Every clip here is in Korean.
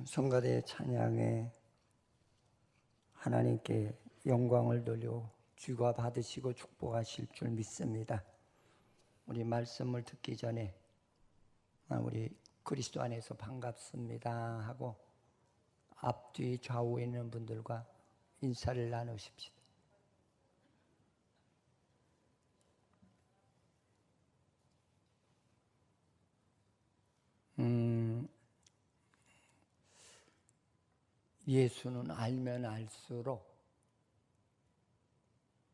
성가대 찬양에 하나님께 영광을 돌려 주가 받으시고 축복하실 줄 믿습니다. 우리 말씀을 듣기 전에 우리 그리스도 안에서 반갑습니다 하고 앞뒤 좌우에 있는 분들과 인사를 나누십시다. 예수는 알면 알수록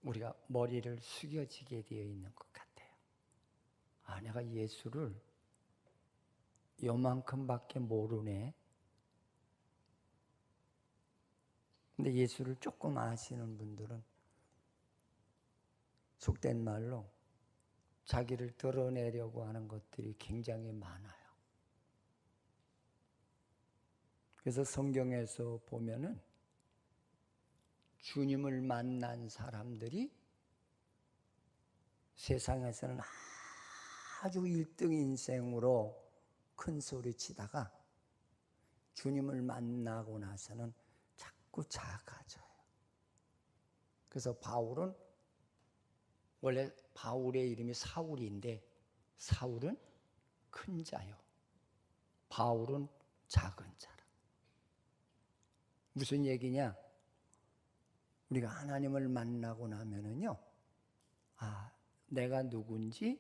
우리가 머리를 숙여지게 되어 있는 것 같아요. 내가 예수를 요만큼밖에 모르네. 근데 예수를 조금 아시는 분들은 속된 말로 자기를 드러내려고 하는 것들이 굉장히 많아요. 그래서 성경에서 보면은 주님을 만난 사람들이 세상에서는 아주 1등 인생으로 큰 소리 치다가 주님을 만나고 나서는 자꾸 작아져요. 그래서 바울은 원래 바울의 이름이 사울인데 사울은 큰 자요. 바울은 작은 자라. 무슨 얘기냐? 우리가 하나님을 만나고 나면은요, 내가 누군지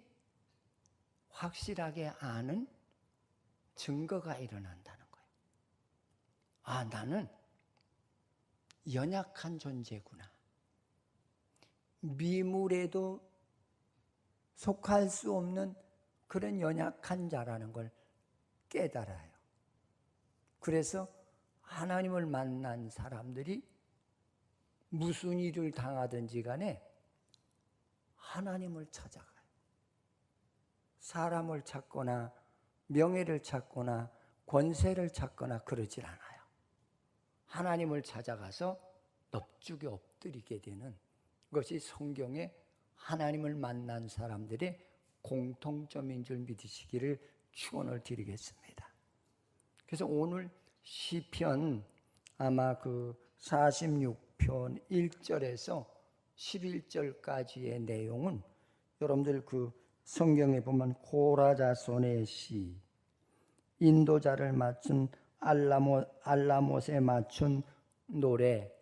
확실하게 아는 증거가 일어난다는 거예요. 나는 연약한 존재구나. 미물에도 속할 수 없는 그런 연약한 자라는 걸 깨달아요. 그래서 하나님을 만난 사람들이 무슨 일을 당하든지 간에 하나님을 찾아가요. 사람을 찾거나 명예를 찾거나 권세를 찾거나 그러질 않아요. 하나님을 찾아가서 넙죽에 엎드리게 되는 것이 성경에 하나님을 만난 사람들의 공통점인 줄 믿으시기를 축원을 드리겠습니다. 그래서 오늘 시편 아마 그 46편 1절에서 11절까지의 내용은 여러분들 그 성경에 보면 고라자손의 시, 인도자를 맞춘 알라못에 맞춘 노래,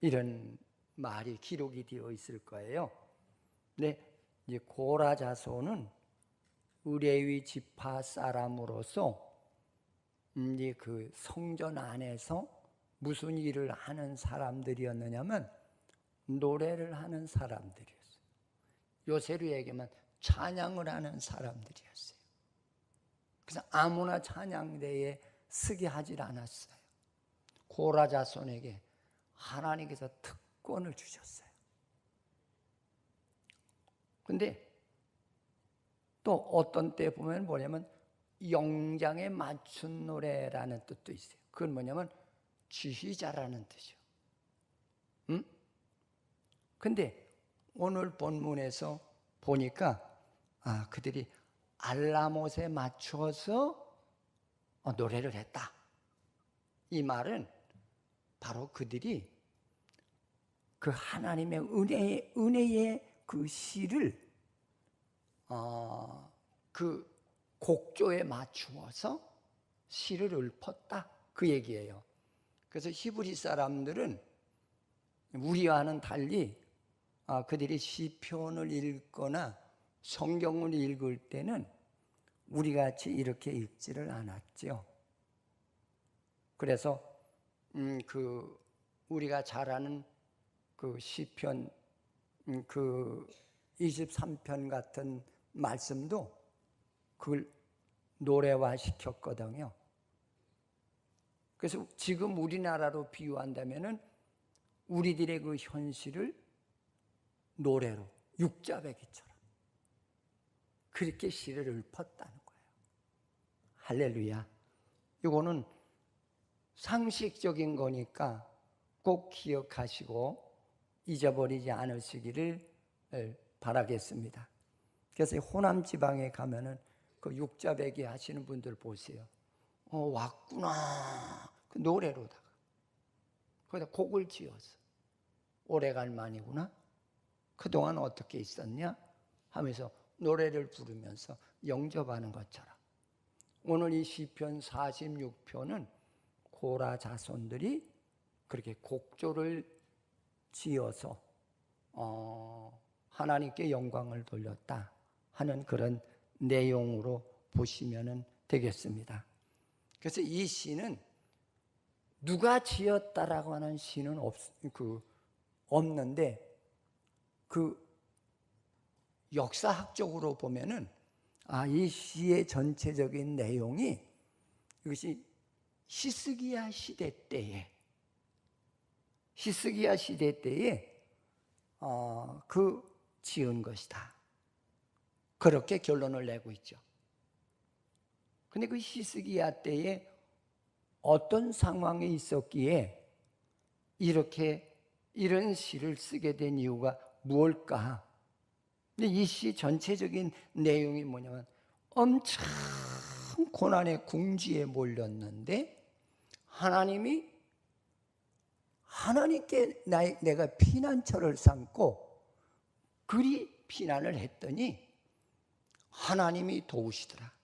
이런 말이 기록이 되어 있을 거예요. 근데 이제 고라자손은 의레위 지파 사람으로서 이제 그 성전 안에서 무슨 일을 하는 사람들이었느냐면 노래를 하는 사람들이었어요. 요새로 얘기하면 찬양을 하는 사람들이었어요. 그래서 아무나 찬양대에 서게 하질 않았어요. 고라자손에게 하나님께서 특권을 주셨어요. 근데 또 어떤 때 보면 뭐냐면 영장에 맞춘 노래라는 뜻도 있어요. 그건 뭐냐면 지휘자라는 뜻이요. 근데 오늘 본문에서 보니까 그들이 알라못에 맞춰서 노래를 했다. 이 말은 바로 그들이 그 하나님의 은혜의 그 시를 그 곡조에 맞추어서 시를 읊었다. 그 얘기예요. 그래서 히브리 사람들은 우리와는 달리 그들이 시편을 읽거나 성경을 읽을 때는 우리같이 이렇게 읽지를 않았죠. 그래서 그 우리가 잘 아는 그 시편 그 23편 같은 말씀도 그걸 노래화 시켰거든요. 그래서 지금 우리나라로 비유한다면은 우리들의 그 현실을 노래로 육자배기처럼 그렇게 시를 읊었다는 거예요. 할렐루야. 이거는 상식적인 거니까 꼭 기억하시고 잊어버리지 않으시기를 바라겠습니다. 그래서 호남 지방에 가면은 그 육자배기 하시는 분들 보세요. 왔구나. 그 노래로다가 거기다 곡을 지어서 오래간만이구나. 그동안 어떻게 있었냐 하면서 노래를 부르면서 영접하는 것처럼 오늘 이 시편 46편은 고라 자손들이 그렇게 곡조를 지어서 하나님께 영광을 돌렸다 하는 그런 내용으로 보시면 되겠습니다. 그래서 이 시는 누가 지었다라고 하는 시는 없는데 그 역사학적으로 보면은 이 시의 전체적인 내용이 이것이 히스기야 시대 때에 지은 것이다. 그렇게 결론을 내고 있죠. 근데 그 히스기야 때에 어떤 상황이 있었기에 이런 시를 쓰게 된 이유가 무엇일까? 근데 이 시 전체적인 내용이 뭐냐면 엄청 고난의 궁지에 몰렸는데 하나님께 내가 피난처를 삼고 그리 피난을 했더니 하나님이 도우시더라.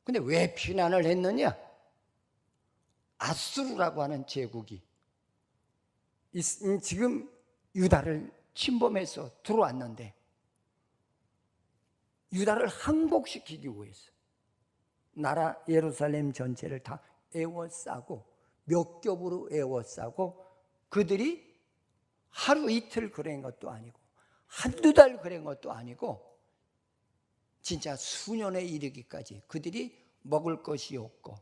근데 왜 피난을 했느냐? 아수르라고 하는 제국이 지금 유다를 침범해서 들어왔는데 유다를 항복시키기 위해서 나라 예루살렘 전체를 다 에워싸고 몇 겹으로 에워싸고 그들이 하루 이틀 그런 것도 아니고 한두 달 그런 것도 아니고 진짜 수년에 이르기까지 그들이 먹을 것이 없고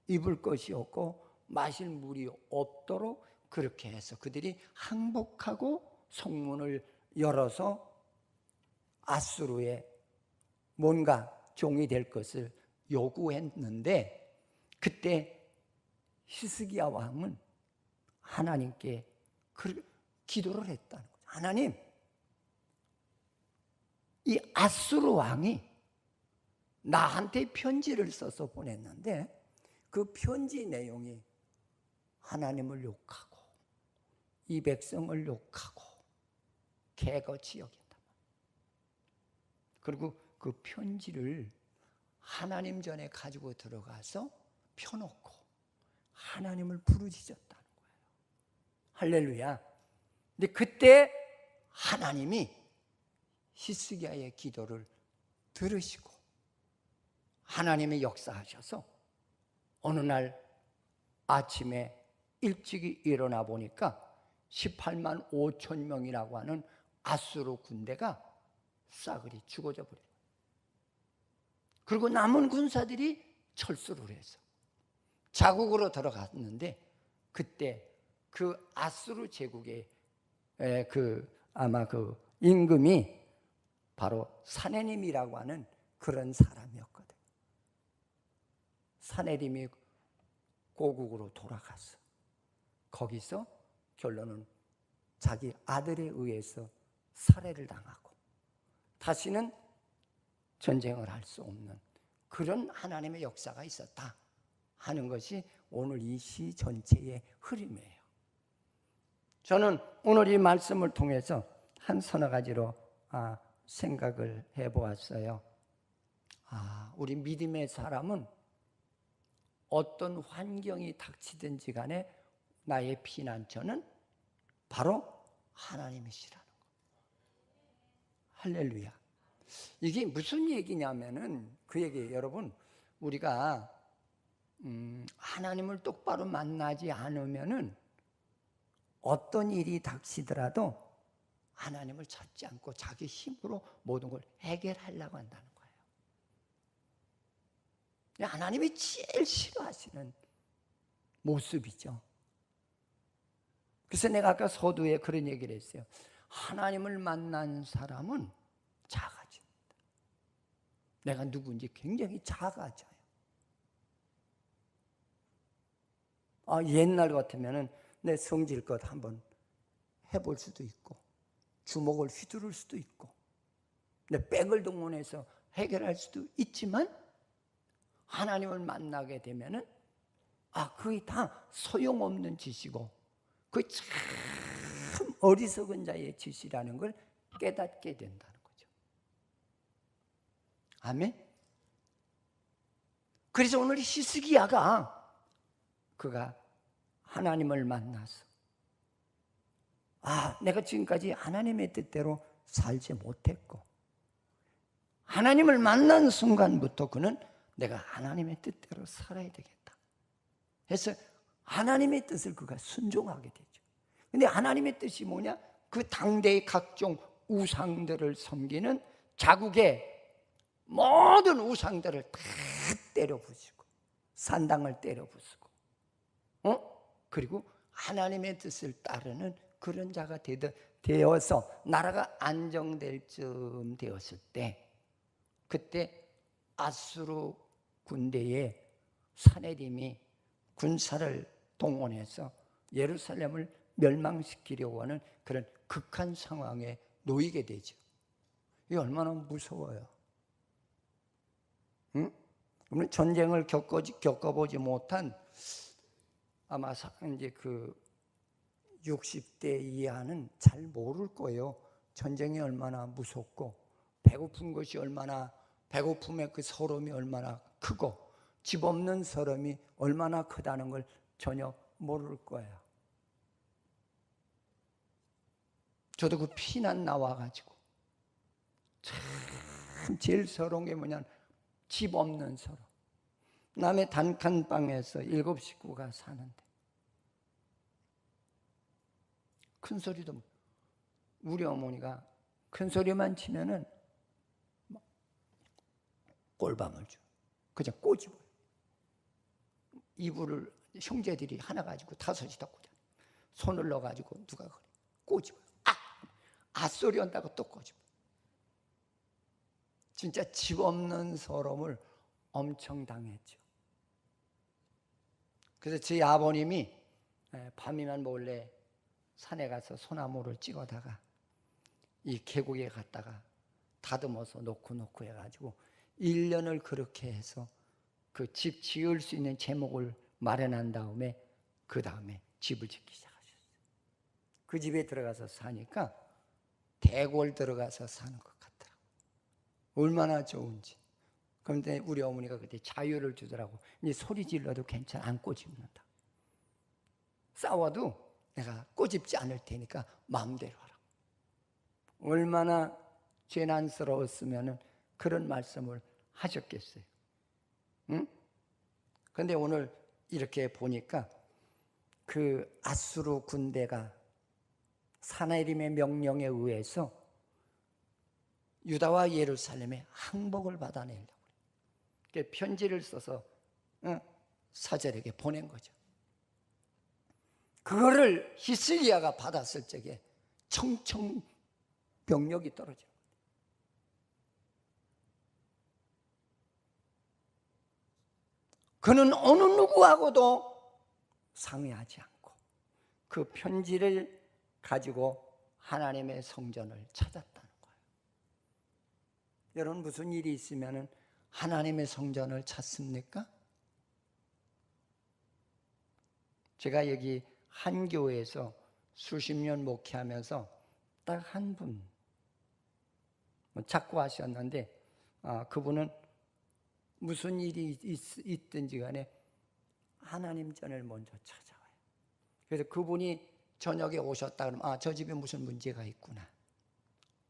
입을 것이 없고 마실 물이 없도록 그렇게 해서 그들이 항복하고 성문을 열어서 아수르의 뭔가 종이 될 것을 요구했는데 그때 히스기야 왕은 하나님께 기도를 했다는 거죠. 하나님, 이 아수르 왕이 나한테 편지를 써서 보냈는데 그 편지 내용이 하나님을 욕하고 이 백성을 욕하고 개거지 여긴다. 그리고 그 편지를 하나님 전에 가지고 들어가서 펴놓고 하나님을 부르짖었다는 거예요. 할렐루야. 근데 그때 하나님이 히스기야의 기도를 들으시고 하나님의 역사하셔서 어느 날 아침에 일찍이 일어나 보니까 18만 5천 명이라고 하는 아수르 군대가 싸그리 죽어져 버려요. 그리고 남은 군사들이 철수를 해서 자국으로 들어갔는데 그때 그 아수르 제국의 아마 그 임금이 바로 사네림이라고 하는 그런 사람이었거든. 사네림이 고국으로 돌아갔어. 거기서 결론은 자기 아들에 의해서 살해를 당하고 다시는 전쟁을 할 수 없는 그런 하나님의 역사가 있었다 하는 것이 오늘 이 시 전체의 흐름이에요. 저는 오늘 이 말씀을 통해서 한 서너 가지로 생각을 해보았어요. 우리 믿음의 사람은 어떤 환경이 닥치든지 간에 나의 피난처는 바로 하나님이시라는 거. 할렐루야. 이게 무슨 얘기냐면은 그 얘기예요. 여러분, 우리가 하나님을 똑바로 만나지 않으면은 어떤 일이 닥치더라도 하나님을 찾지 않고 자기 힘으로 모든 걸 해결하려고 한다는 거예요. 하나님이 제일 싫어하시는 모습이죠. 그래서 내가 아까 서두에 그런 얘기를 했어요. 하나님을 만난 사람은 작아집니다. 내가 누구인지 굉장히 작아져요. 옛날 같으면은 내 성질껏 한번 해볼 수도 있고 주먹을 휘두를 수도 있고 내 백을 동원해서 해결할 수도 있지만 하나님을 만나게 되면은 그게 다 소용없는 짓이고 그게 참 어리석은 자의 짓이라는 걸 깨닫게 된다는 거죠. 아멘. 그래서 오늘 히스기야가 그가 하나님을 만나서 내가 지금까지 하나님의 뜻대로 살지 못했고 하나님을 만난 순간부터 그는 내가 하나님의 뜻대로 살아야 되겠다 해서 하나님의 뜻을 그가 순종하게 되죠. 근데 하나님의 뜻이 뭐냐? 그 당대의 각종 우상들을 섬기는 자국의 모든 우상들을 다 때려 부수고 산당을 때려 부수고 그리고 하나님의 뜻을 따르는 그런 자가 되어서 나라가 안정될 쯤 되었을 때 그때 아수르 군대의 사내림이 군사를 동원해서 예루살렘을 멸망시키려고 하는 그런 극한 상황에 놓이게 되죠. 이게 얼마나 무서워요. 응? 전쟁을 겪어보지 못한 아마 이제 그 60대 이하는 잘 모를 거예요. 전쟁이 얼마나 무섭고 배고픈 것이 얼마나 배고픔의 그 서름이 얼마나 크고 집 없는 서름이 얼마나 크다는 걸 전혀 모를 거예요. 저도 그 피난 나와가지고 참 제일 서러운 게 뭐냐면 집 없는 서름. 남의 단칸방에서 7 식구가 사는데 큰 소리도 우리 어머니가 큰 소리만 치면은 꼴밤을 줘. 그냥 꼬집어요. 이불을 형제들이 하나 가지고 5이 다 꼬집어요. 손을 넣어가지고 누가 그래 꼬집어요. 소리 한다고 또 꼬집어요. 진짜 집 없는 서름을 엄청 당했죠. 그래서 저희 아버님이 밤이면 몰래 산에 가서 소나무를 찍어다가 이 계곡에 갔다가 다듬어서 놓고 해가지고 1년을 그렇게 해서 그 집 지을 수 있는 제목을 마련한 다음에 그 다음에 집을 짓기 시작하셨어요. 그 집에 들어가서 사니까 대궐 들어가서 사는 것 같더라고요. 얼마나 좋은지. 그런데 우리 어머니가 그때 자유를 주더라고. 이제 소리 질러도 괜찮아. 안 꼬집는다. 싸워도 내가 꼬집지 않을 테니까 마음대로 하라고. 얼마나 죄난스러웠으면 그런 말씀을 하셨겠어요. 응? 그런데 오늘 이렇게 보니까 그 아수르 군대가 사나림의 명령에 의해서 유다와 예루살렘에 항복을 받아내려고 그래요. 편지를 써서 사절에게 보낸 거죠. 그거를 히스기야가 받았을 적에 청청병력이 떨어져요. 그는 어느 누구하고도 상의하지 않고 그 편지를 가지고 하나님의 성전을 찾았다는 거예요. 여러분 무슨 일이 있으면 하나님의 성전을 찾습니까? 제가 여기 한 교회에서 수십 년 목회하면서 딱 한 분 찾고 하셨는데 그분은 무슨 일이 있든지 간에 하나님 전을 먼저 찾아와요. 그래서 그분이 저녁에 오셨다 그러면 저 집에 무슨 문제가 있구나.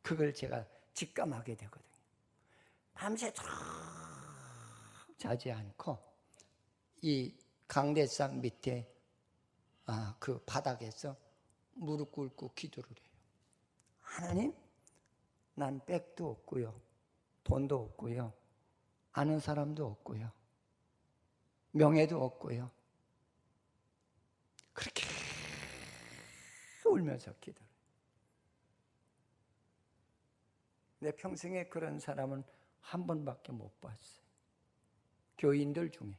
그걸 제가 직감하게 되거든요. 밤새 자지 않고 이 강대상 밑에 그 바닥에서 무릎 꿇고 기도를 해요. 하나님, 난 백도 없고요, 돈도 없고요, 아는 사람도 없고요, 명예도 없고요. 그렇게 울면서 기도를 해요. 내 평생에 그런 사람은 한 번밖에 못 봤어요. 교인들 중에.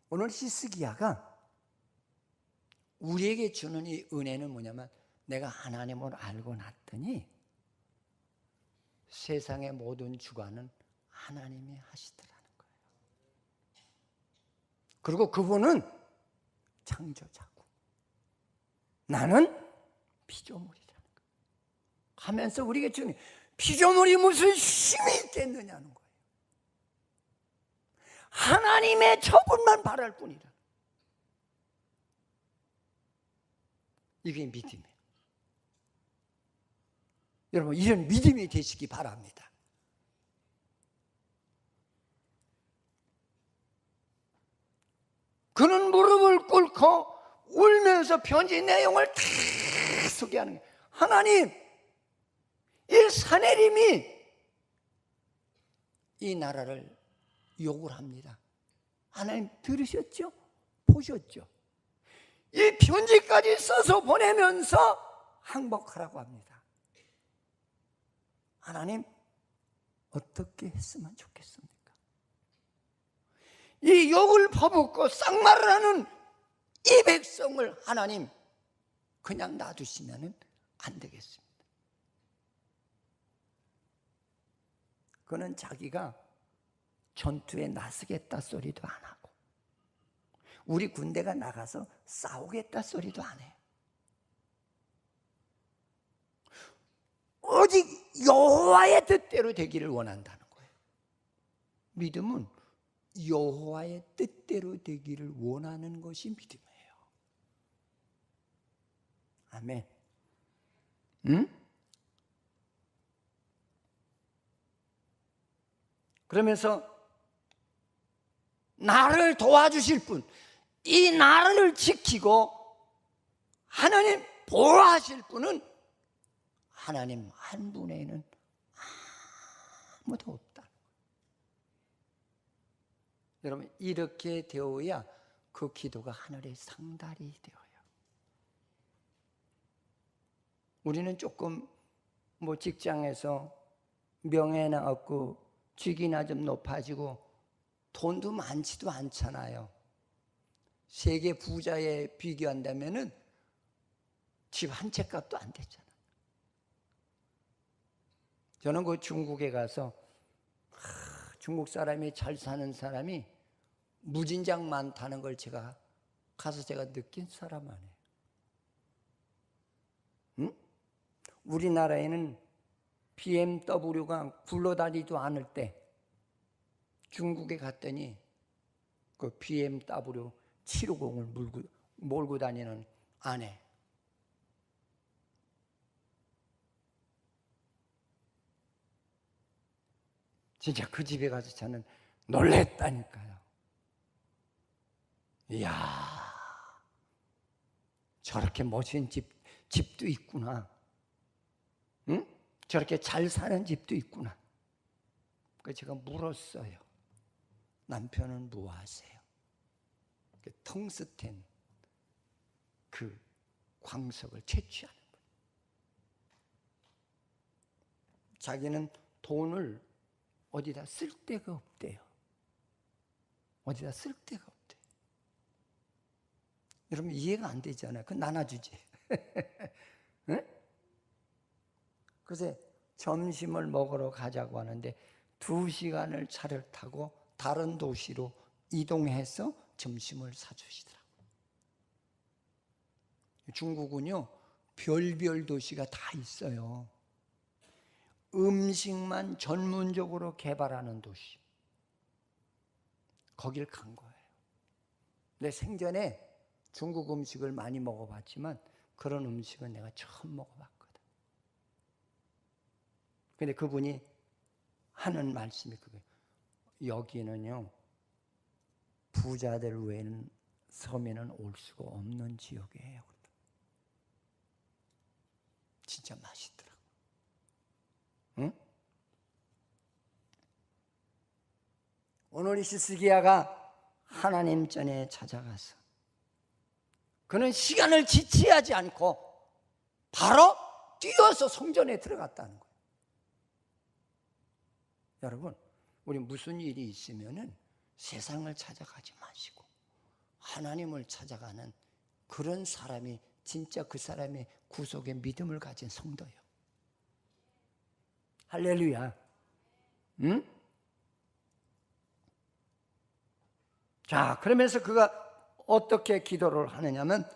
오늘 히스기야가 우리에게 주는 이 은혜는 뭐냐면 내가 하나님을 알고 났더니 세상의 모든 주관은 하나님이 하시더라는 거예요. 그리고 그분은 창조자고 나는 피조물이라는 거예요. 하면서 우리가 주님, 피조물이 무슨 힘이 있겠느냐는 거예요. 하나님의 처분만 바랄 뿐이라. 이게 믿음이에요. 여러분, 이런 믿음이 되시기 바랍니다. 그는 무릎을 꿇고 울면서 편지 내용을 다 소개하는 거예요. 하나님, 이 사내림이 이 나라를 욕을 합니다. 하나님 들으셨죠? 보셨죠? 이 편지까지 써서 보내면서 항복하라고 합니다. 하나님, 어떻게 했으면 좋겠습니까? 이 욕을 퍼붓고 쌍말을 하는 이 백성을 하나님 그냥 놔두시면 안 되겠습니다. 그는 자기가 전투에 나서겠다 소리도 안 하고 우리 군대가 나가서 싸우겠다 소리도 안 해요. 오직 여호와의 뜻대로 되기를 원한다는 거예요. 믿음은 여호와의 뜻대로 되기를 원하는 것이 믿음이에요. 아멘. 응? 그러면서 나를 도와주실 분, 이 나라를 지키고 하나님 보호하실 분은 하나님 한 분에는 아무도 없다. 여러분, 이렇게 되어야 그 기도가 하늘에 상달이 되어요. 우리는 조금 직장에서 명예나 얻고 직위나 좀 높아지고 돈도 많지도 않잖아요. 세계 부자에 비교한다면은 집 한 채 값도 안 되잖아요. 저는 그 중국에 가서 중국 사람이 잘 사는 사람이 무진장 많다는 걸 제가 느낀 사람 아니에요. 응? 우리나라에는 BMW가 굴러다니지도 않을 때 중국에 갔더니 그 BMW 750을 몰고 다니는 아내, 진짜 그 집에 가서 저는 놀랬다니까요. 이야, 저렇게 멋진 집도 있구나. 응? 저렇게 잘 사는 집도 있구나. 그래서 제가 물었어요. 남편은 뭐 하세요? 텅스텐 그 광석을 채취하는 거예요. 자기는 돈을 어디다 쓸 데가 없대요. 어디다 쓸 데가 없대요. 여러분, 이해가 안 되잖아요. 그건 나눠주지. 응? 그래서 점심을 먹으러 가자고 하는데 2시간을 차를 타고 다른 도시로 이동해서 점심을 사주시더라고요. 중국은요, 별별 도시가 다 있어요. 음식만 전문적으로 개발하는 도시. 거길 간 거예요. 내 생전에 중국 음식을 많이 먹어봤지만 그런 음식은 내가 처음 먹어봤거든. 근데 그분이 하는 말씀이 그거예요. 여기는요, 부자들 외에는 서민은 올 수가 없는 지역이에요. 진짜 맛있더라고. 응? 오늘 이 시스기야가 하나님 전에 찾아가서 그는 시간을 지체하지 않고 바로 뛰어서 성전에 들어갔다는 거예요. 여러분, 우리 무슨 일이 있으면은 세상을 찾아가지 마시고 하나님을 찾아가는 그런 사람이 진짜 그 사람의 구속의 믿음을 가진 성도예요. 할렐루야. 응? 자, 그러면서 그가 어떻게 기도를 하느냐면,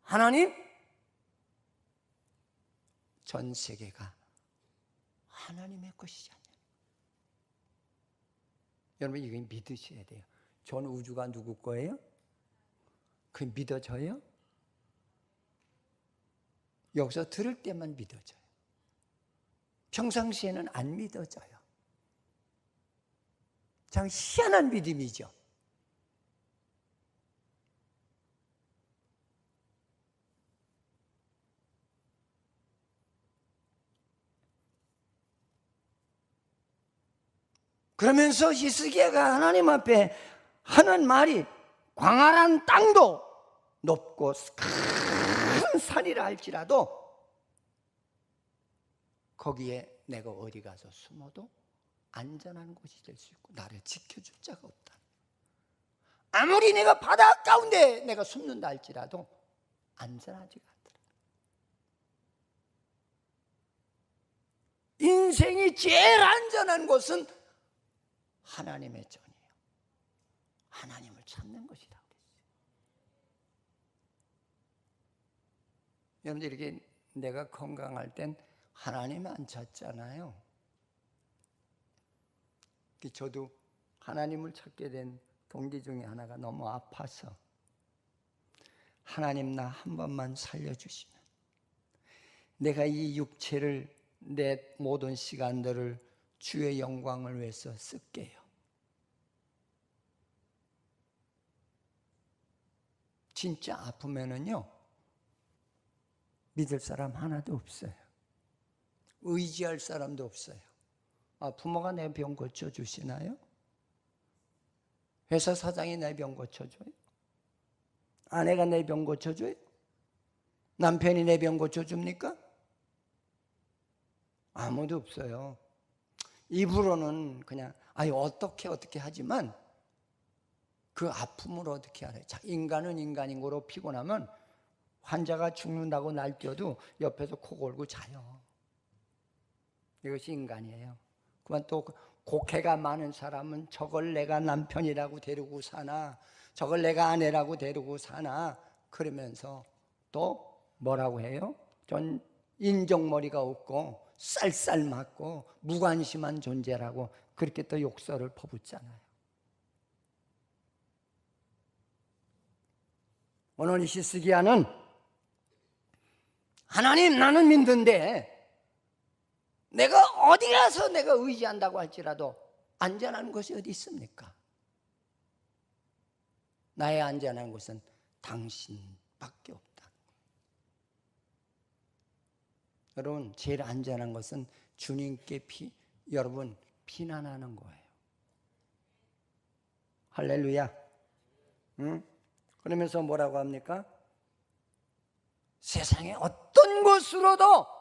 하나님, 전 세계가 하나님의 것이지 않냐. 여러분, 이거 믿으셔야 돼요. 전 우주가 누구 거예요? 그 믿어져요? 여기서 들을 때만 믿어져요. 평상시에는 안 믿어져요. 참 희한한 믿음이죠. 그러면서 히스기야가 하나님 앞에 하는 말이, 광활한 땅도 높고 큰 산이라 할지라도 거기에 내가 어디 가서 숨어도 안전한 곳이 될 수 있고 나를 지켜줄 자가 없다. 아무리 내가 바다 가운데 내가 숨는다 할지라도 안전하지가 않더라. 인생이 제일 안전한 곳은 하나님의 전이에요. 하나님을 찾는 것이다 그랬어요. 여러분들, 이렇게 내가 건강할 땐 하나님 안 찾잖아요. 저도 하나님을 찾게 된 동기 중에 하나가 너무 아파서, 하나님 나 한 번만 살려주시면 내가 이 육체를, 내 모든 시간들을 주의 영광을 위해서 쓸게요. 진짜 아프면은요, 믿을 사람 하나도 없어요. 의지할 사람도 없어요. 부모가 내 병 고쳐주시나요? 회사 사장이 내 병 고쳐줘요? 아내가 내 병 고쳐줘요? 남편이 내 병 고쳐줍니까? 아무도 없어요. 입으로는 그냥 어떻게 하지만 그 아픔을 어떻게 알아요? 자, 인간은 인간인 거로 피곤하면 환자가 죽는다고 날뛰어도 옆에서 코 골고 자요. 이것이 인간이에요. 그만 또 곡해가 많은 사람은 저걸 내가 남편이라고 데리고 사나, 저걸 내가 아내라고 데리고 사나, 그러면서 또 뭐라고 해요? 전 인정머리가 없고 쌀쌀 맞고 무관심한 존재라고 그렇게 또 욕설을 퍼붓잖아요. 오늘 히스기야는 하나님 나는 믿는데 내가 어디 가서 내가 의지한다고 할지라도 안전한 곳이 어디 있습니까? 나의 안전한 곳은 당신밖에 없다. 여러분, 제일 안전한 것은 주님께 여러분 피난하는 거예요. 할렐루야. 응? 그러면서 뭐라고 합니까? 세상의 어떤 곳으로도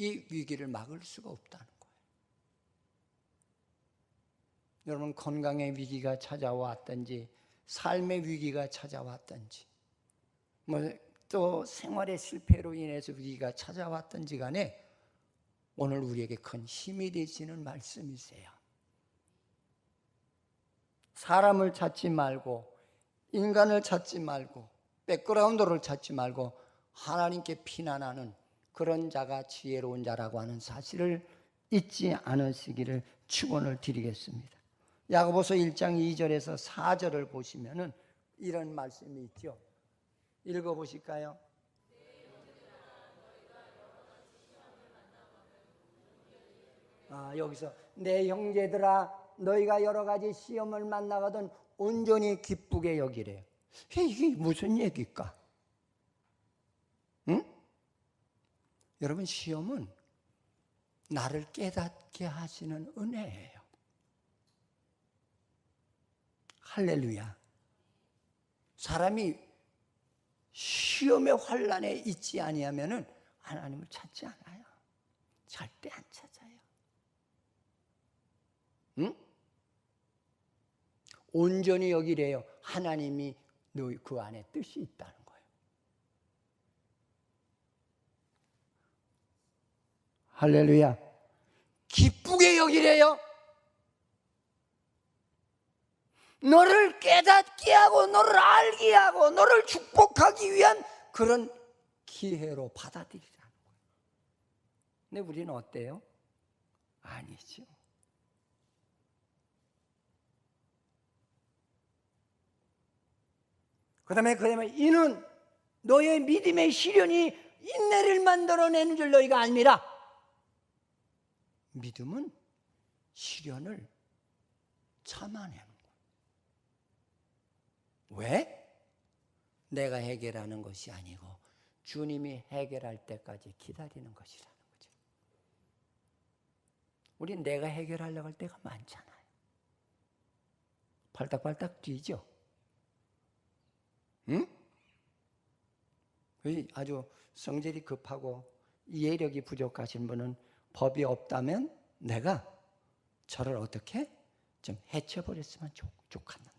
이 위기를 막을 수가 없다는 거예요. 여러분, 건강의 위기가 찾아왔든지 삶의 위기가 찾아왔든지 또 생활의 실패로 인해서 위기가 찾아왔든지 간에 오늘 우리에게 큰 힘이 되시는 말씀이세요. 사람을 찾지 말고 인간을 찾지 말고 백그라운드를 찾지 말고 하나님께 피난하는 그런 자가 지혜로운 자라고 하는 사실을 잊지 않으시기를 축원을 드리겠습니다. 야고보서 1장 2절에서 4절을 보시면은 이런 말씀이 있죠. 읽어보실까요? 여기서 내 형제들아 너희가 여러 가지 시험을 만나거든 온전히 기쁘게 여기래요. 이게 무슨 얘기일까? 응? 여러분, 시험은 나를 깨닫게 하시는 은혜예요. 할렐루야. 사람이 시험의 환란에 있지 아니하면은 하나님을 찾지 않아요. 절대 안 찾아요. 응? 온전히 여기래요. 하나님이 너희 그 안에 뜻이 있다는 거예요. 할렐루야. 기쁘게 여기래요. 너를 깨닫게 하고 너를 알게 하고 너를 축복하기 위한 그런 기회로 받아들이라는 거예요. 근데 우리는 어때요? 아니죠. 그 다음에 이는 너의 믿음의 시련이 인내를 만들어내는 줄 너희가 알미라. 믿음은 시련을 참아내는 거예요. 왜? 내가 해결하는 것이 아니고 주님이 해결할 때까지 기다리는 것이라는 거죠. 우린 내가 해결하려고 할 때가 많잖아요. 발딱발딱 뛰죠. 응? 아주 성질이 급하고 이해력이 부족하신 분은 법이 없다면 내가 저를 어떻게 좀 해쳐버렸으면 좋겠는데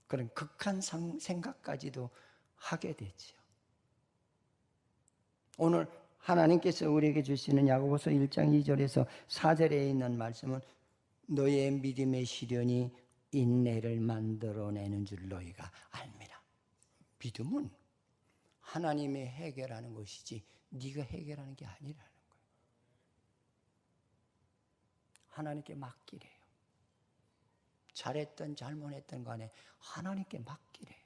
그런 극한 생각까지도 하게 되지요. 오늘 하나님께서 우리에게 주시는 야고보서 1장 2절에서 4절에 있는 말씀은 너의 믿음의 시련이 인내를 만들어내는 줄 너희가 알미라. 믿음은 하나님이 해결하는 것이지 네가 해결하는 게 아니라는 거예요. 하나님께 맡기래요. 잘했든 잘못했든 간에 하나님께 맡기래요.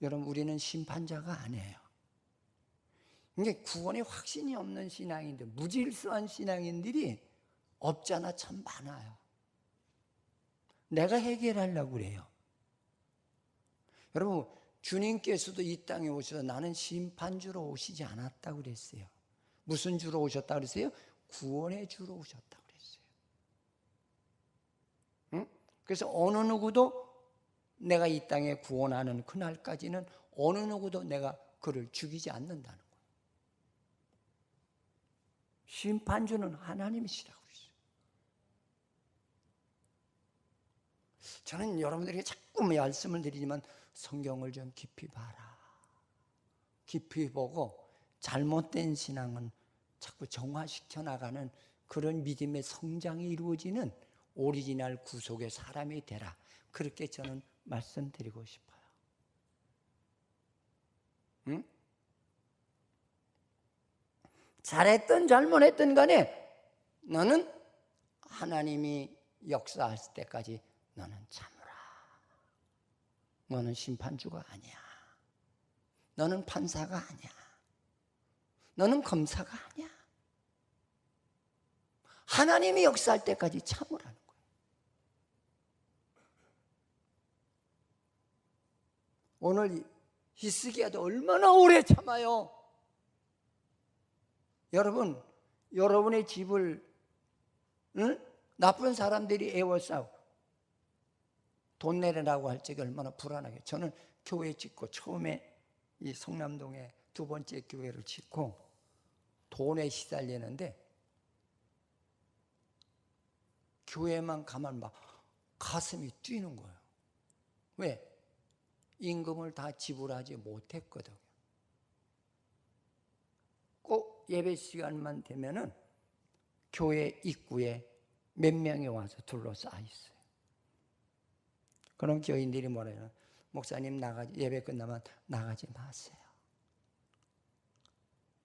여러분, 우리는 심판자가 아니에요. 이게 구원에 확신이 없는 신앙인들, 무질서한 신앙인들이 없잖아 참 많아요. 내가 해결하려고 그래요. 여러분, 주님께서도 이 땅에 오셔서 나는 심판주로 오시지 않았다고 그랬어요. 무슨 주로 오셨다고 그랬어요? 구원의 주로 오셨다고 그랬어요. 응? 그래서 어느 누구도 내가 이 땅에 구원하는 그날까지는 어느 누구도 내가 그를 죽이지 않는다는 거예요. 심판주는 하나님이시라고 그랬어요. 저는 여러분들에게 자꾸 말씀을 드리지만 성경을 좀 깊이 봐라. 깊이 보고 잘못된 신앙은 자꾸 정화시켜 나가는 그런 믿음의 성장이 이루어지는 오리지널 구속의 사람이 되라. 그렇게 저는 말씀드리고 싶어요. 응? 잘했든 잘못했든 간에 너는 하나님이 역사할 때까지 너는 참으라. 너는 심판주가 아니야. 너는 판사가 아니야. 너는 검사가 아니야. 하나님이 역사할 때까지 참으라는 거예요. 오늘 히스기야도 얼마나 오래 참아요. 여러분, 여러분의 집을 나쁜 사람들이 에워싸고 돈 내라고 할 적에 얼마나 불안하게. 저는 교회 짓고 처음에 이 성남동에 두 번째 교회를 짓고 돈에 시달리는데 교회만 가면 막 가슴이 뛰는 거예요. 왜? 임금을 다 지불하지 못했거든요. 꼭 예배 시간만 되면은 교회 입구에 몇 명이 와서 둘러싸여 있어요. 그럼 교인들이 뭐래요? 목사님 예배 끝나면 나가지 마세요.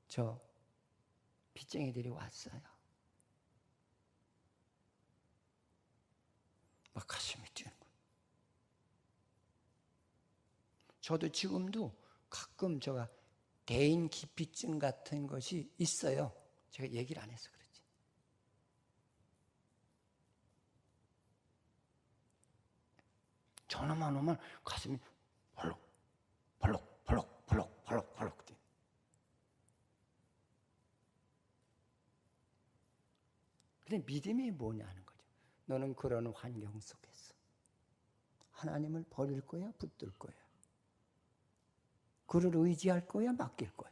저 빚쟁이들이 왔어요. 막 가슴이 뛰는 거예요. 저도 지금도 가끔 제가 대인 기피증 같은 것이 있어요. 제가 얘기를 안 해서 그렇지. 전화만 오면 가슴이 벌럭 뛰어. 근데 믿음이 뭐냐는 거죠. 너는 그런 환경 속에서 하나님을 버릴 거야, 붙들 거야? 그를 의지할 거야, 맡길 거야?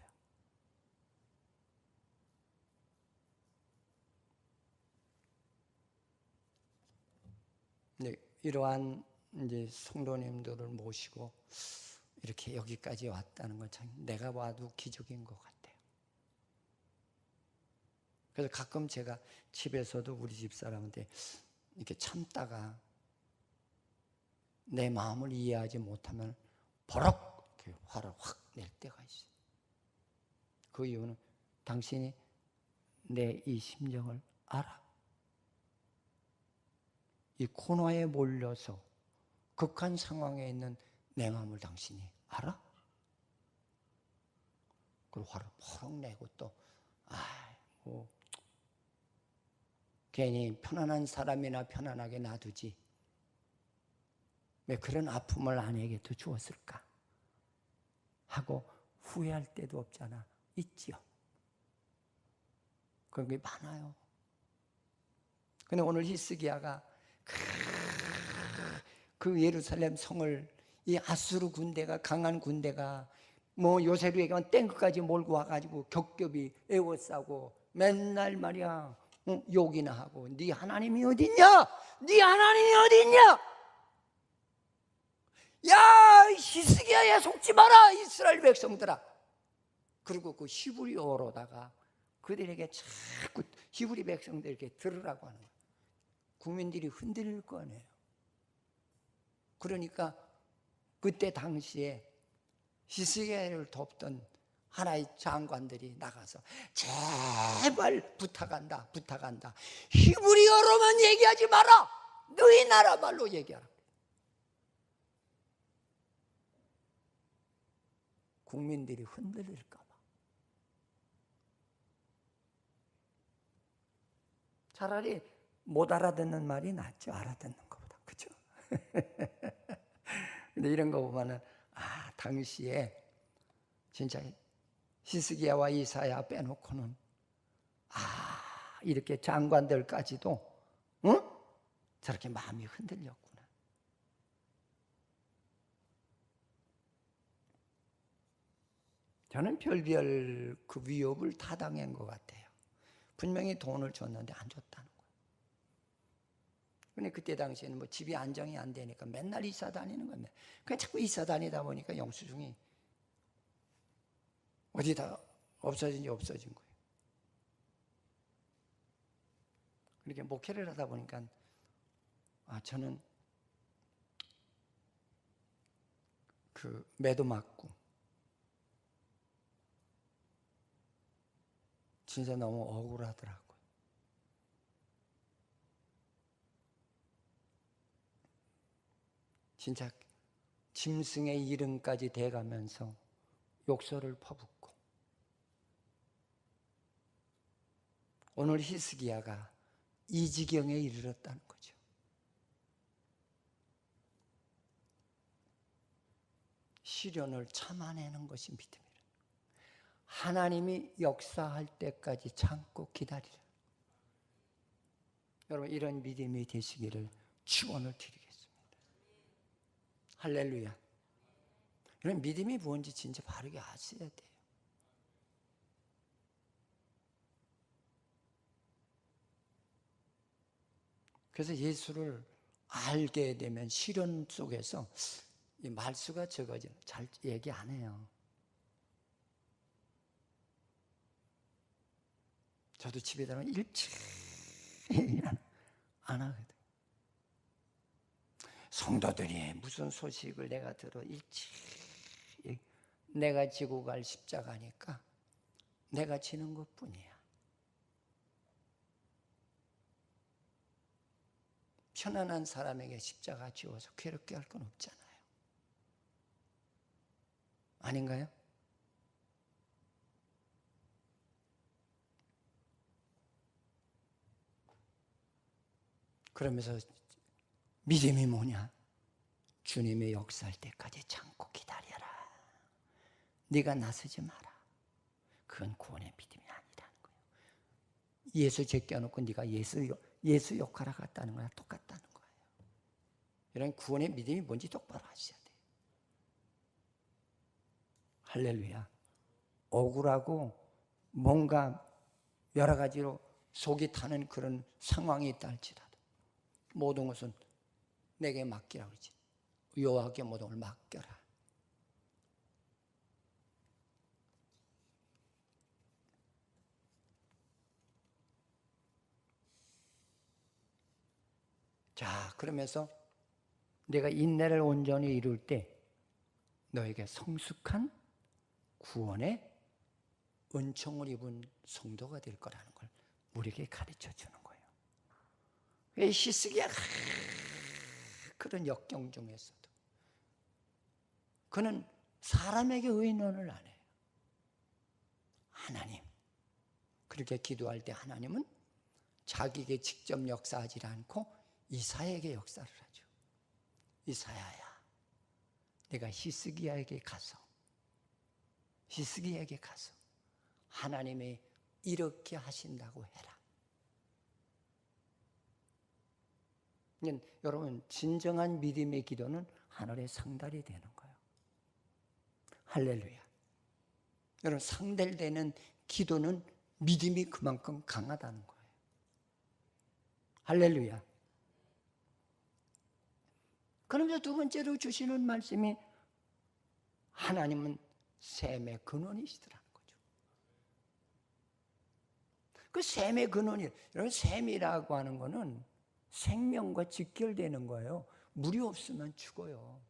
네, 이러한 이제 성도님들을 모시고 이렇게 여기까지 왔다는 건 참 내가 봐도 기적인 것 같아요. 그래서 가끔 제가 집에서도 우리 집사람한테 이렇게 참다가 내 마음을 이해하지 못하면 버럭 이렇게 화를 확 낼 때가 있어요. 그 이유는 당신이 내 이 심정을 알아? 이 코너에 몰려서 극한 상황에 있는 내 마음을 당신이 알아? 그리고 화를 버럭 내고 또 아이고 괜히 편안한 사람이나 편안하게 놔두지 왜 그런 아픔을 아내에게도 주었을까 하고 후회할 때도 없잖아. 있지요. 그런 게 많아요. 근데 오늘 히스기야가 그 예루살렘 성을 이 아수르 군대가 강한 군대가 뭐 요새로에게만 탱크까지 몰고 와가지고 겹겹이 에워싸고 맨날 말이야 욕이나 하고 네 하나님이 어딨냐? 네 하나님이 어딨냐? 야 히스기야야 속지 마라 이스라엘 백성들아. 그리고 그 히브리어로다가 그들에게 자꾸 히브리 백성들에게 들으라고 하는 거예요. 국민들이 흔들릴 거 아니에요. 그러니까 그때 당시에 히스기야를 돕던 하나의 장관들이 나가서 제발 부탁한다 부탁한다 히브리어로만 얘기하지 마라 너희 나라 말로 얘기하라. 국민들이 흔들릴까 봐. 차라리 못 알아듣는 말이 낫죠. 알아듣는 것보다. 그렇죠? 근데 이런 거 보면은 당시에 진짜 히스기야와 이사야 빼놓고는 이렇게 장관들까지도 저렇게 마음이 흔들렸구나. 저는 별별 그 위협을 다 당한 것 같아요. 분명히 돈을 줬는데 안 줬다는 거예요. 근데 그때 당시에는 뭐 집이 안정이 안 되니까 맨날 이사 다니는 건데 그냥 자꾸 이사 다니다 보니까 영수증이 어디다 없어진 거예요. 그렇게 목회를 하다 보니까 저는 그 매도 맞고 진짜 너무 억울하더라고요. 진짜 짐승의 이름까지 대가면서 욕설을 퍼붓고 오늘 히스기야가 이 지경에 이르렀다는 거죠. 시련을 참아내는 것이 믿음이라. 하나님이 역사할 때까지 참고 기다리라. 여러분 이런 믿음이 되시기를 축원을 드리겠습니다. 할렐루야. 이런 믿음이 뭔지 진짜 바르게 아셔야 돼요. 그래서 예수를 알게 되면 시련 속에서 이 말수가 적어지는 잘 얘기 안 해요. 저도 집에 들어가면 일체히 안 하거든. 성도들이 무슨 소식을 내가 들어 일체히 내가 지고 갈 십자가니까 내가 지는 것뿐이야. 편안한 사람에게 십자가 지워서 괴롭게 할 건 없잖아요. 아닌가요? 그러면서 믿음이 뭐냐? 주님의 역사할 때까지 참고 기다려라. 네가 나서지 마라. 그건 구원의 믿음이 아니라는 거예요. 예수 제껴놓고 네가 예수 역할을 갖다는 거랑 똑같다는 거예요. 이런 구원의 믿음이 뭔지 똑바로 아셔야 돼요. 할렐루야. 억울하고 뭔가 여러 가지로 속이 타는 그런 상황이 있다 할지라도 모든 것은 내게 맡기라 그러지. 여호와께 모든 걸 맡겨라. 자, 그러면서 내가 인내를 온전히 이룰 때 너에게 성숙한 구원의 은총을 입은 성도가 될 거라는 걸 우리에게 가르쳐 주는 거예요. 히스기야 그런 역경 중에서도 그는 사람에게 의논을 안 해요. 하나님. 그렇게 기도할 때 하나님은 자기에게 직접 역사하지 않고 이사야에게 역사를 하죠. 이사야야, 내가 히스기야에게 가서 하나님이 이렇게 하신다고 해라. 여러분, 진정한 믿음의 기도는 하늘의 상달이 되는 거예요. 할렐루야. 여러분, 상달되는 기도는 믿음이 그만큼 강하다는 거예요. 할렐루야. 그러면서 두 번째로 주시는 말씀이 하나님은 샘의 근원이시더라는 거죠. 그 샘의 근원이, 여러분, 샘이라고 하는 거는 생명과 직결되는 거예요. 물이 없으면 죽어요.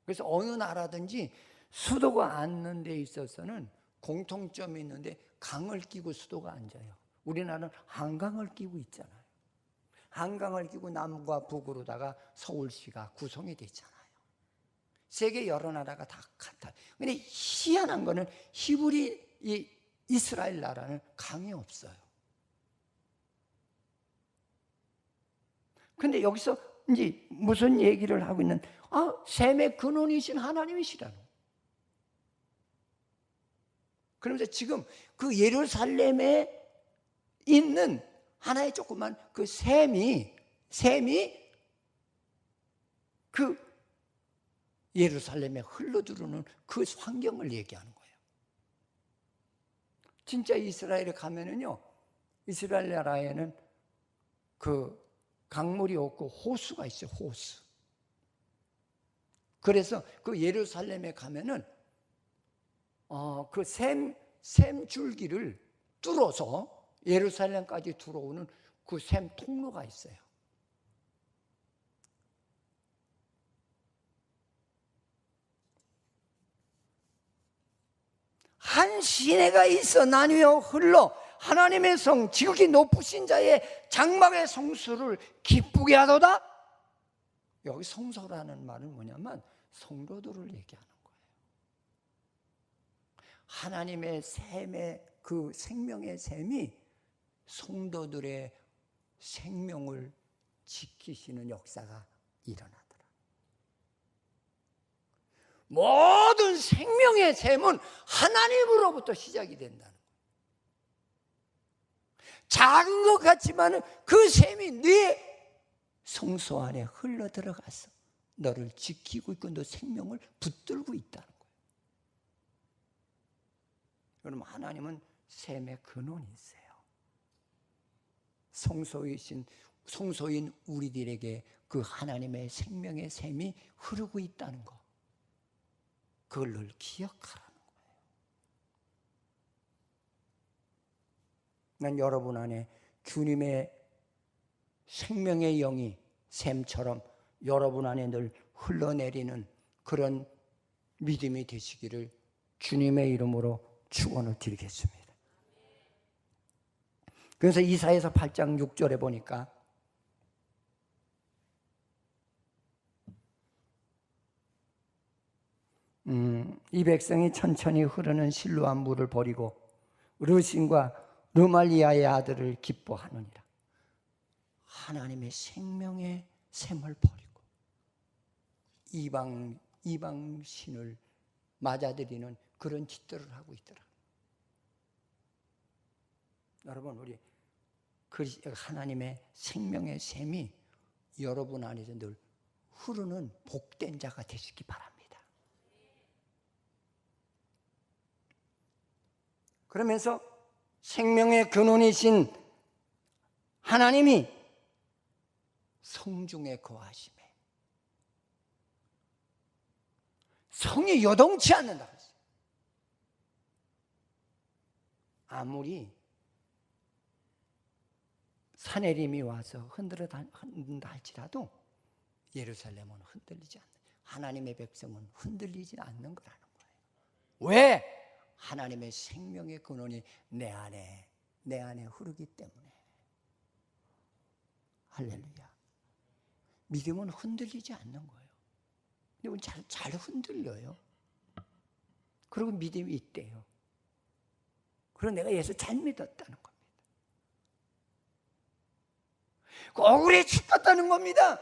그래서 어느 나라든지 수도가 앉는 데 있어서는 공통점이 있는데 강을 끼고 수도가 앉아요. 우리나라는 한강을 끼고 있잖아요. 한강을 끼고 남과 북으로다가 서울시가 구성이 되잖아요. 세계 여러 나라가 다 같아요. 근데 희한한 거는 히브리 이 이스라엘 나라는 강이 없어요. 근데 여기서 이제 무슨 얘기를 하고 있는, 샘의 근원이신 하나님이시라는. 그러면서 지금 그 예루살렘에 있는 하나의 조그만 그 샘이 그 예루살렘에 흘러들어오는 그 환경을 얘기하는 거예요. 진짜 이스라엘에 가면은요, 이스라엘 나라에는 그 강물이 없고 호수가 있어요. 호수. 그래서 그 예루살렘에 가면은 그 샘 줄기를 뚫어서 예루살렘까지 들어오는 그 샘 통로가 있어요. 한 시내가 있어 나뉘어 흘러 하나님의 성 지극히 높으신 자의 장막의 성수를 기쁘게 하도다. 여기 성소라는 말은 뭐냐면 성도들을 얘기하는 거예요. 하나님의 샘의 그 생명의 샘이 성도들의 생명을 지키시는 역사가 일어나더라. 모든 생명의 샘은 하나님으로부터 시작이 된다는 거예요. 작은 것 같지만 그 샘이 네 성소 안에 흘러 들어가서 너를 지키고 있고 너 생명을 붙들고 있다는 거예요. 여러분, 하나님은 샘의 근원이세요. 성소인 우리들에게 그 하나님의 생명의 샘이 흐르고 있다는 것, 그걸 늘 기억하라는 거예요. 난 여러분 안에 주님의 생명의 영이 샘처럼 여러분 안에 늘 흘러내리는 그런 믿음이 되시기를 주님의 이름으로 축원을 드리겠습니다. 그래서 이사야서 8장 6절에 보니까 이 백성이 천천히 흐르는 실로암 물을 버리고 르신과 르말리아의 아들을 기뻐하느니라. 하나님의 생명의 샘을 버리고 이방 신을 맞아들이는 그런 짓들을 하고 있더라. 여러분, 우리 그 하나님의 생명의 샘이 여러분 안에서 늘 흐르는 복된 자가 되시기 바랍니다. 그러면서 생명의 근원이신 하나님이 성중에 거하심에 성이 요동치 않는다. 아무리 산해림이 와서 흔든다 할지라도 예루살렘은 흔들리지 않는, 하나님의 백성은 흔들리지 않는 거라는 거예요. 왜? 하나님의 생명의 근원이 내 안에 흐르기 때문에. 할렐루야. 믿음은 흔들리지 않는 거예요. 근데 잘 흔들려요. 그리고 믿음이 있대요. 그리고 내가 예수 잘 믿었다는 겁니다. 억울해 죽었다는 겁니다.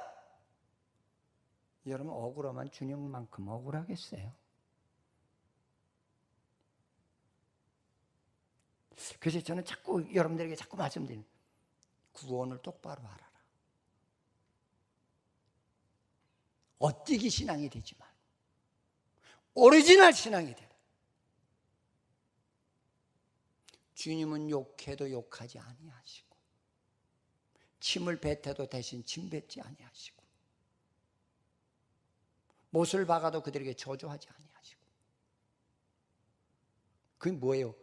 여러분 억울하면 주님만큼 억울하겠어요? 그래서 저는 자꾸 여러분들에게 자꾸 말씀드리는, 구원을 똑바로 알아라. 엇뛰기 신앙이 되지 말고 오리지널 신앙이 되라. 주님은 욕해도 욕하지 아니하시고 침을 뱉어도 대신 침 뱉지 아니하시고 못을 박아도 그들에게 저주하지 아니하시고. 그게 뭐예요?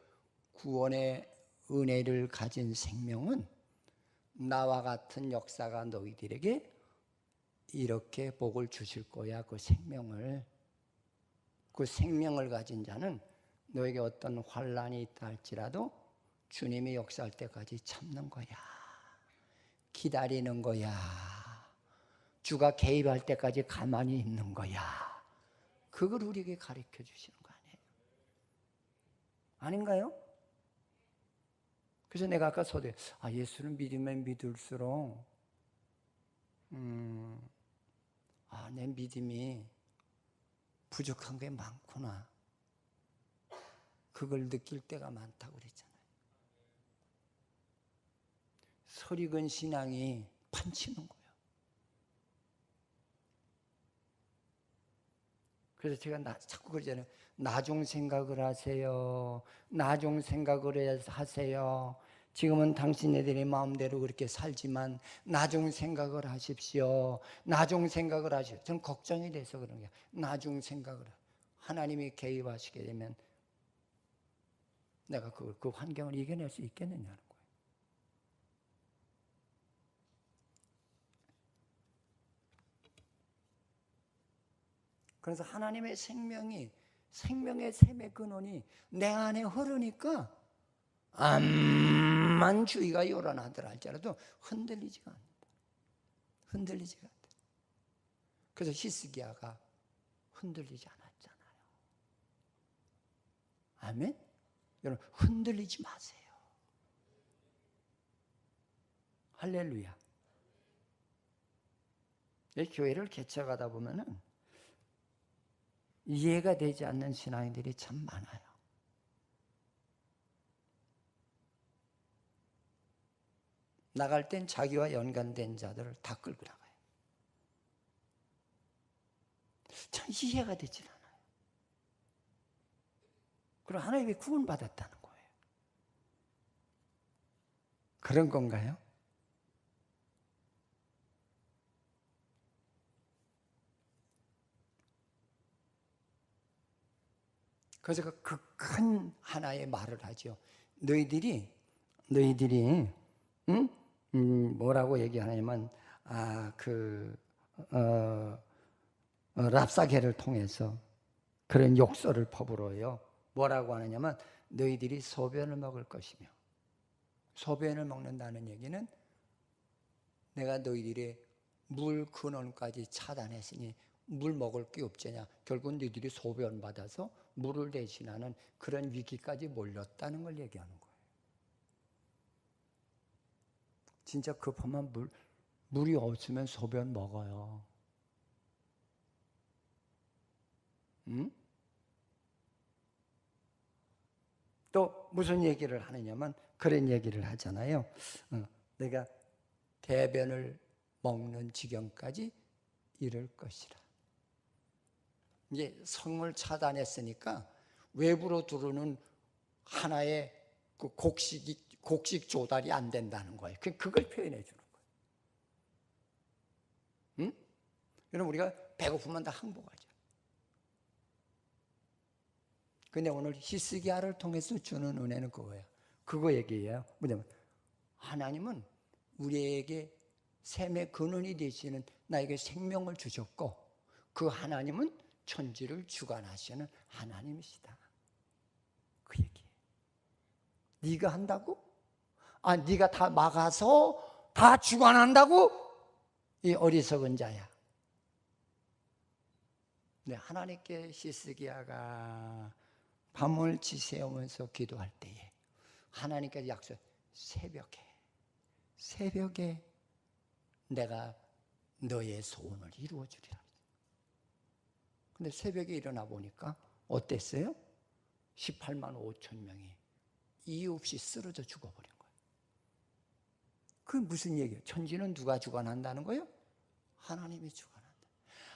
구원의 은혜를 가진 생명은 나와 같은 역사가 너희들에게 이렇게 복을 주실 거야. 그 생명을 가진 자는 너에게 어떤 환난이 있다 할지라도 주님이 역사할 때까지 참는 거야. 기다리는 거야. 주가 개입할 때까지 가만히 있는 거야. 그걸 우리에게 가르쳐 주시는 거 아니에요? 아닌가요? 그래서 내가 아까 소대, 예수를 믿으면 믿을수록 내 믿음이 부족한 게 많구나. 그걸 느낄 때가 많다고 그랬잖아요. 설익은 신앙이 판치는 거예요. 그래서 제가 자꾸 그러잖아요. 나중 생각을 하세요. 나중 생각을 하세요. 지금은 당신네들의 마음대로 그렇게 살지만 나중 생각을 하십시오. 나중 생각을 하십시오. 저는 걱정이 돼서 그런 거예요. 나중 생각을. 하나님이 개입하시게 되면 내가 그 환경을 이겨낼 수 있겠느냐는 거예요. 그래서 하나님의 생명의 샘의 근원이 내 안에 흐르니까 암만 주의가 요란하더라 할지라도 흔들리지가 않는다. 흔들리지가 않다. 그래서 히스기야가 흔들리지 않았잖아요. 아멘? 여러분 흔들리지 마세요. 할렐루야. 이 교회를 개척하다 보면은 이해가 되지 않는 신앙인들이 참 많아요. 나갈 땐 자기와 연관된 자들을 다 끌고 나가요. 참 이해가 되질 않아요. 그럼 하나님이 구원받았다는 거예요. 그런 건가요? 그래서 그 큰 하나의 말을 하죠. 너희들이 뭐라고 얘기하냐면 랍사게를 통해서 그런 욕설을 퍼부어요. 뭐라고 하느냐면 너희들이 소변을 먹을 것이며, 소변을 먹는다는 얘기는 내가 너희들의 물 근원까지 차단했으니 물 먹을 게 없잖냐. 결국 너희들이 소변 받아서 물을 대신하는 그런 위기까지 몰렸다는 걸 얘기하는 거예요. 진짜 급하면 물이 없으면 소변 먹어요. 응? 또 무슨 얘기를 하느냐면 그런 얘기를 하잖아요. 내가 대변을 먹는 지경까지 이를 것이라. 이제 성을 차단했으니까 외부로 들어오는 하나의 그 곡식 조달이 안 된다는 거예요. 그걸 표현해 주는 거예요. 응? 여러분 우리가 배고프면 다 항복하죠. 근데 오늘 히스기야를 통해서 주는 은혜는 그거예요. 그거 얘기해요. 뭐냐면 하나님은 우리에게 샘의 근원이 되시는 나에게 생명을 주셨고, 그 하나님은 천지를 주관하시는 하나님이시다. 그 얘기예요. 네가 한다고? 네가 다 막아서 다 주관한다고? 이 어리석은 자야. 근데 하나님께 히스기야가 밤을 지새우면서 기도할 때에 하나님께서 약속, 새벽에 내가 너의 소원을 이루어 주리라. 근데 새벽에 일어나 보니까 어땠어요? 18만 5천 명이 이유 없이 쓰러져 죽어버린 거예요. 그게 무슨 얘기예요? 천지는 누가 주관한다는 거예요? 하나님이 주관한다.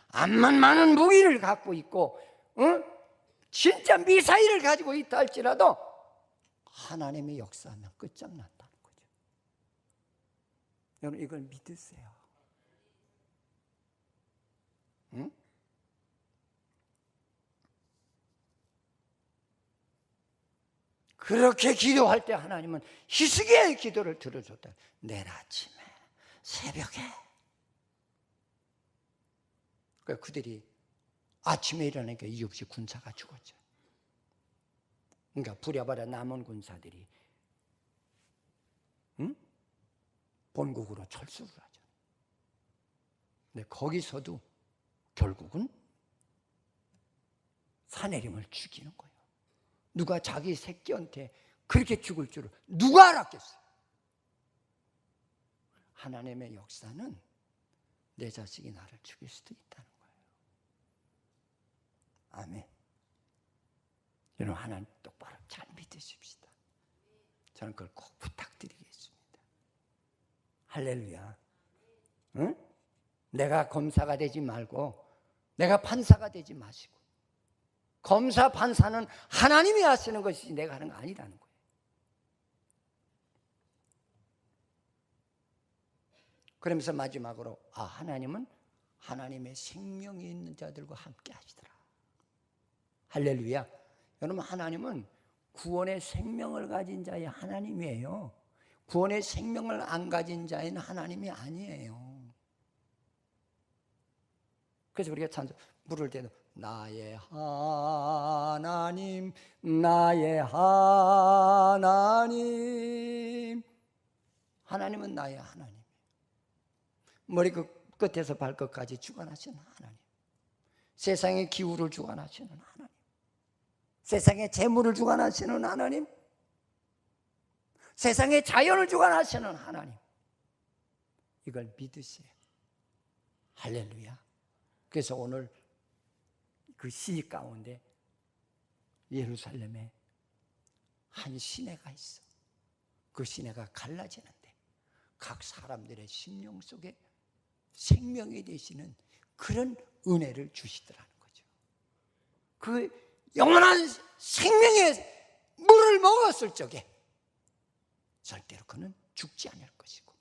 암만 많은 무기를 갖고 있고 진짜 미사일을 가지고 있다 할지라도 하나님이 역사하면 끝장난다는 거죠. 여러분 이걸 믿으세요. 응? 그렇게 기도할 때 하나님은 히스기야의 기도를 들어줬다. 내일 아침에 새벽에. 그러니까 그들이 아침에 일어나니까 이유 없이 군사가 죽었죠. 그러니까 부랴부랴 남은 군사들이 본국으로 철수를 하죠. 근데 거기서도 결국은 사내림을 죽이는 거예요. 누가 자기 새끼한테 그렇게 죽을 줄을 누가 알았겠어요? 하나님의 역사는 내 자식이 나를 죽일 수도 있다는 거예요. 아멘. 여러분 하나님 똑바로 잘 믿으십시다. 저는 그걸 꼭 부탁드리겠습니다. 할렐루야. 응? 내가 검사가 되지 말고 내가 판사가 되지 마시고, 검사 판사는 하나님이 하시는 것이지 내가 하는 거 아니라는 거예요. 그러면서 마지막으로 하나님은 하나님의 생명이 있는 자들과 함께 하시더라. 할렐루야. 여러분 하나님은 구원의 생명을 가진 자의 하나님이에요. 구원의 생명을 안 가진 자는 하나님이 아니에요. 그래서 우리가 찬송 부를 때도 나의 하나님, 나의 하나님. 하나님은 나의 하나님. 머리 끝에서 발끝까지 주관하시는 하나님. 세상의 기후를 주관하시는 하나님. 세상의 재물을 주관하시는 하나님. 세상의 자연을 주관하시는 하나님. 이걸 믿으세요. 할렐루야. 그래서 오늘 그 시 가운데 예루살렘에 한 시내가 있어. 그 시내가 갈라지는데 각 사람들의 심령 속에 생명이 되시는 그런 은혜를 주시더라는 거죠. 그 영원한 생명의 물을 먹었을 적에 절대로 그는 죽지 않을 것이고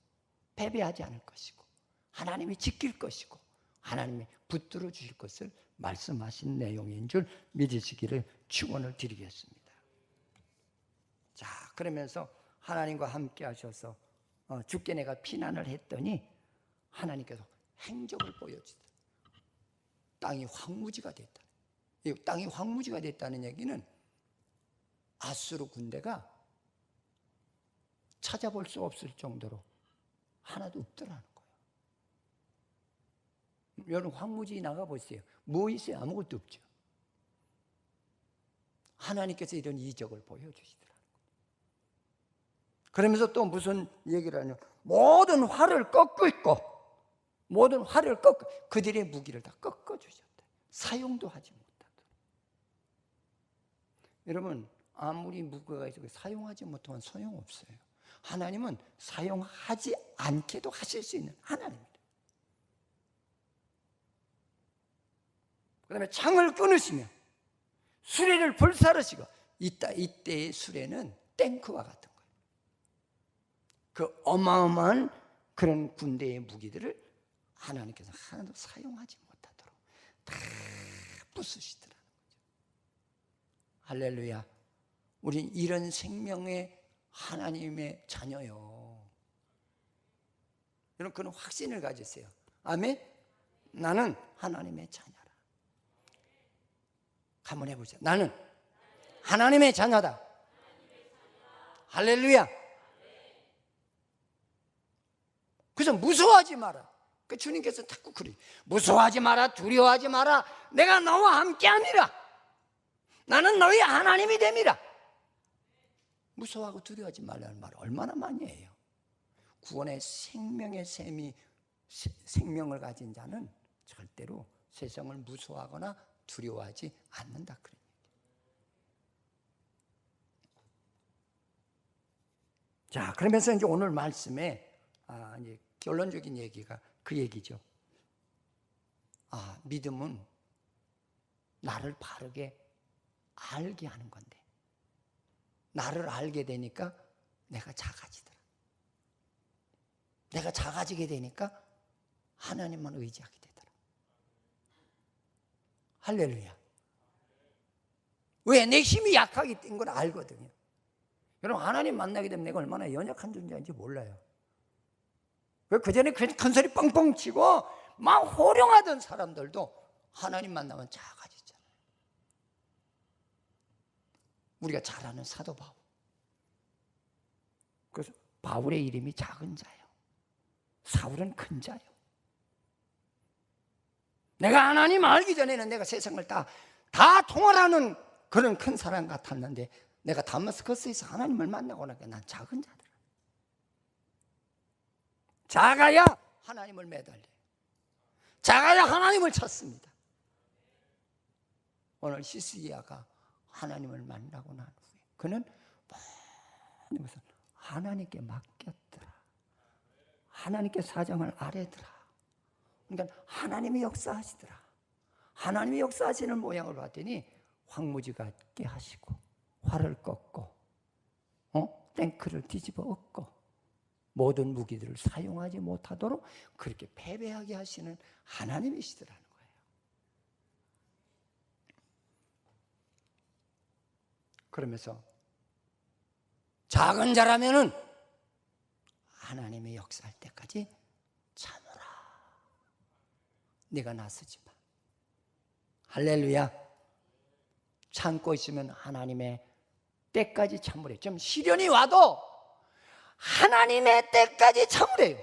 패배하지 않을 것이고 하나님이 지킬 것이고 하나님이 붙들어 주실 것을 말씀하신 내용인 줄 믿으시기를 축원을 드리겠습니다. 자, 그러면서 하나님과 함께 하셔서 주께 내가 피난을 했더니 하나님께서 행적을 보여주시다. 땅이 황무지가 됐다. 이 땅이 황무지가 됐다는 얘기는 아수르 군대가 찾아볼 수 없을 정도로 하나도 없더라는 거예요. 여러분 황무지 나가보세요. 뭐 있어요? 아무것도 없죠. 하나님께서 이런 이적을 보여주시더라고요. 그러면서 또 무슨 얘기를 하냐면 모든 활을 꺾고 그들의 무기를 다 꺾어주셨다. 사용도 하지 못하도록. 여러분 아무리 무기가 있어도 사용하지 못하면 소용없어요. 하나님은 사용하지 않게도 하실 수 있는 하나님입니다. 그 다음에 창을 끊으시며 수레를 불사르시고 이때의 수레는 탱크와 같은 거예요. 그 어마어마한 그런 군대의 무기들을 하나님께서 하나도 사용하지 못하도록 다 부수시더라는 거죠. 할렐루야. 우린 이런 생명의 하나님의 자녀요. 여러분 그런 확신을 가지세요. 아멘. 나는 하나님의 자녀라. 한번 해보세요. 나는 하나님의 자녀다. 할렐루야. 그래서 무서워하지 마라. 그 주님께서 자꾸 그래. 무서워하지 마라. 두려워하지 마라. 내가 너와 함께함이라. 나는 너희 하나님이 됨이라. 무서워하고 두려워하지 말라는 말 얼마나 많이 해요. 구원의 생명의 생명을 가진 자는 절대로 세상을 무서워하거나 두려워하지 않는다. 그래. 자, 그러면서 이제 오늘 말씀에 이제 결론적인 얘기가 그 얘기죠. 믿음은 나를 바르게 알게 하는 건데, 나를 알게 되니까 내가 작아지더라. 내가 작아지게 되니까 하나님만 의지하게 되더라. 할렐루야. 왜? 내 힘이 약하기 때문인 걸 알거든요. 여러분, 하나님 만나게 되면 내가 얼마나 연약한 존재인지 몰라요. 왜? 그전에 큰 소리 뻥뻥 치고 막 호령하던 사람들도 하나님 만나면 작아지잖아요. 우리가 잘 아는 사도 바울. 그래서 바울의 이름이 작은 자예요. 사울은 큰 자예요. 내가 하나님 알기 전에는 내가 세상을 다 통할하는 그런 큰 사람 같았는데, 내가 다마스커스에서 하나님을 만나고 나니까 난 작은 자더라. 작아야 하나님을 매달려요. 작아야 하나님을 찾습니다. 오늘 시스기야가 하나님을 만나고 난 후에 그는 모든 것을 하나님께 맡겼더라. 하나님께 사정을 아뢰더라. 그러니까 하나님이 역사하시더라. 하나님이 역사하시는 모양을 봤더니 황무지 같게 하시고, 활을 꺾고, 탱크를 뒤집어 엎고, 모든 무기들을 사용하지 못하도록 그렇게 패배하게 하시는 하나님이시더라는 거예요. 그러면서 작은 자라면은 하나님의 역사할 때까지 참으라. 네가 나서지 마. 할렐루야. 참고 있으면 하나님의 때까지 참으래요. 좀 시련이 와도 하나님의 때까지 참으래요.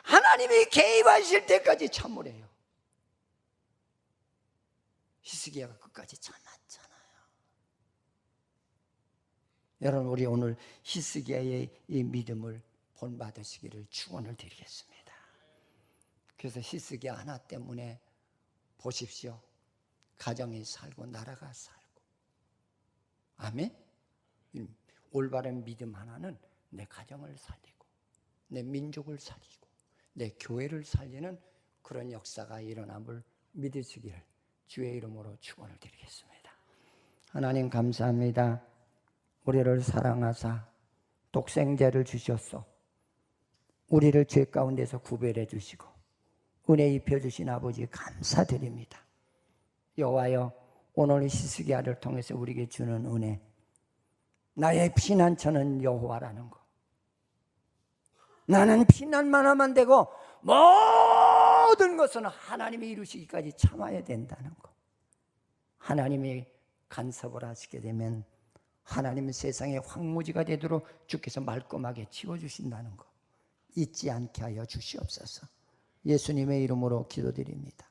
하나님이 개입하실 때까지 참으래요. 히스기야가 끝까지 참았잖아요. 여러분, 우리 오늘 히스기야의 이 믿음을 본받으시기를 축원을 드리겠습니다. 그래서 히스기야 하나 때문에 보십시오. 가정이 살고 나라가 살고. 아멘. 올바른 믿음 하나는 내 가정을 살리고, 내 민족을 살리고, 내 교회를 살리는 그런 역사가 일어남을 믿으시기를 주의 이름으로 축원을 드리겠습니다. 하나님 감사합니다. 우리를 사랑하사 독생자를 주셨소. 우리를 죄 가운데서 구별해 주시고 은혜 입혀 주신 아버지 감사드립니다. 여호와여, 오늘 히스기야를 통해서 우리에게 주는 은혜, 나의 피난처는 여호와라는 거, 나는 피난만 하면 되고 모든 것은 하나님이 이루시기까지 참아야 된다는 거, 하나님이 간섭을 하시게 되면 하나님은 세상의 황무지가 되도록 주께서 말끔하게 치워주신다는 거 잊지 않게 하여 주시옵소서. 예수님의 이름으로 기도드립니다.